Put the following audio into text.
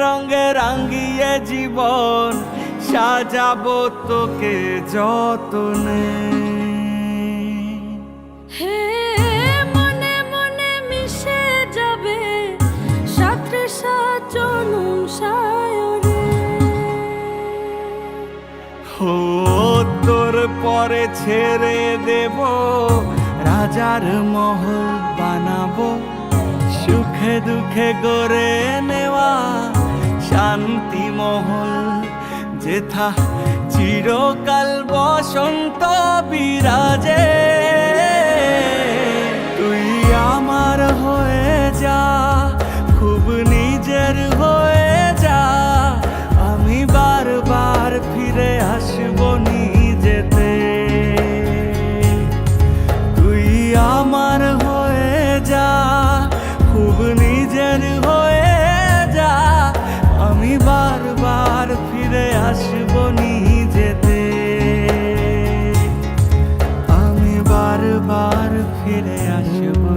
রঙে রাঙিয়ে জীবন সাজাবো তোকে যতনে। হে মনে মনে মিশে যাবে সাথে সাজনুম সায়রে। ও তোর পরে ছেড়ে দেব রাজার মহল বানাবো, সুখে দুঃখে গড়ে নেওয়া শান্তি মহল, যেথা চিরকাল বসন্ত বিরাজে। তুই আমার হয়ে যা, খুব নিজের হয়ে যা, আমি বারবার ফিরে আসবো নিজেতে। তুই আমার হয়ে যা, খুব নিজের হয়ে যা, আমি বারবার ফিরে আসবো নিজেতে। আমি বারবার ফিরে আসবো।